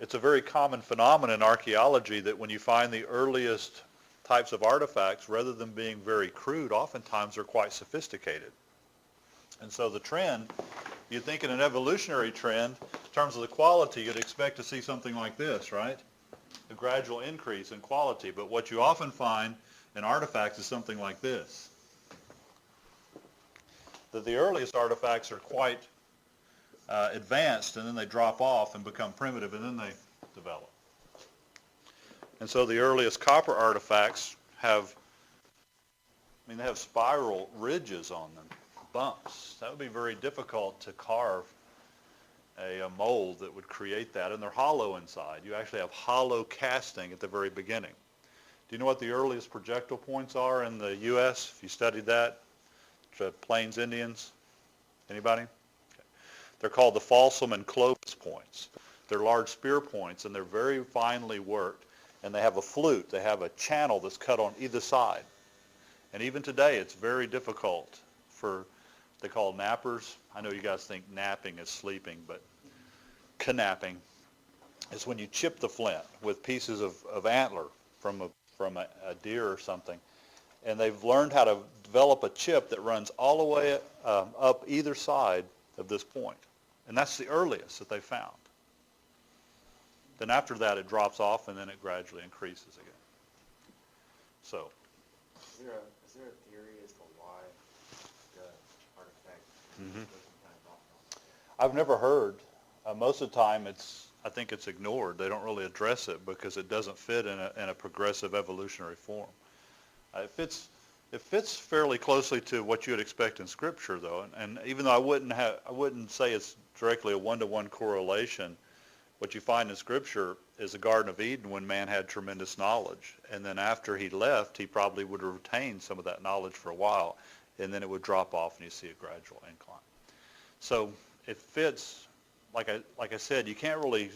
It's a very common phenomenon in archaeology that when you find the earliest types of artifacts, rather than being very crude, oftentimes they're quite sophisticated. And so the trend, you'd think in an evolutionary trend, in terms of the quality, you'd expect to see something like this, right? A gradual increase in quality. But what you often find in artifacts is something like this. That the earliest artifacts are quite advanced, and then they drop off and become primitive, and then they develop. And so the earliest copper artifacts have, they have spiral ridges on them, bumps. That would be very difficult to carve a mold that would create that, and they're hollow inside. You actually have hollow casting at the very beginning. Do you know what the earliest projectile points are in the U.S., if you studied that? The Plains Indians? Anybody? Okay. They're called the Folsom and Clovis points. They're large spear points, and they're very finely worked, and they have a flute. They have a channel that's cut on either side. And even today, it's very difficult for, they call nappers. I know you guys think napping is sleeping, but knapping is when you chip the flint with pieces of antler from a deer or something. And they've learned how to develop a chip that runs all the way up either side of this point. And that's the earliest that they found. Then after that, it drops off, and then it gradually increases again. So. Is there a theory as to why the artifact doesn't kind of drop off? I've never heard. Most of the time, I think it's ignored. They don't really address it because it doesn't fit in a progressive evolutionary form. It fits fairly closely to what you would expect in Scripture, though. And even though I wouldn't say it's directly a one-to-one correlation. What you find in Scripture is the Garden of Eden when man had tremendous knowledge. And then after he left, he probably would have retained some of that knowledge for a while, and then it would drop off and you see a gradual incline. So it fits, like I said, you can't really,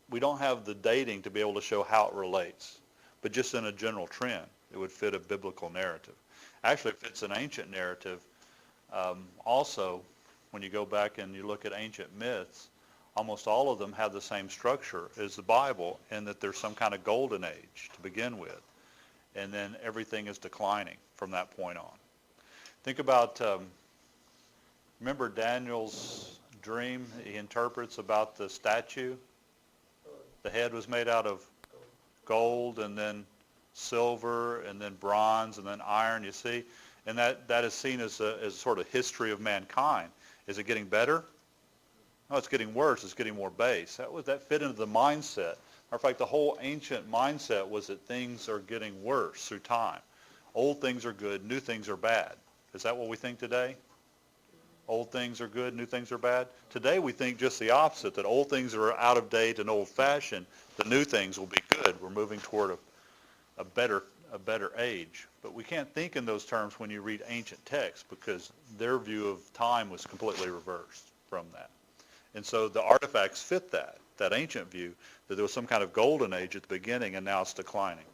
we don't have the dating to be able to show how it relates, but just in a general trend, it would fit a biblical narrative. Actually, it fits an ancient narrative. Also, when you go back and you look at ancient myths, almost all of them have the same structure as the Bible in that there's some kind of golden age to begin with, and then everything is declining from that point on. Think about, remember Daniel's dream he interprets about the statue? The head was made out of gold, and then silver, and then bronze, and then iron, you see? And that is seen as a sort of history of mankind. Is it getting better? No, it's getting worse. It's getting more base. That fit into the mindset. In fact, the whole ancient mindset was that things are getting worse through time. Old things are good, new things are bad. Is that what we think today? Old things are good, new things are bad? Today we think just the opposite, that old things are out of date and old-fashioned. The new things will be good. We're moving toward a better age. But we can't think in those terms when you read ancient texts because their view of time was completely reversed from that. And so the artifacts fit that ancient view, that there was some kind of golden age at the beginning and now it's declining.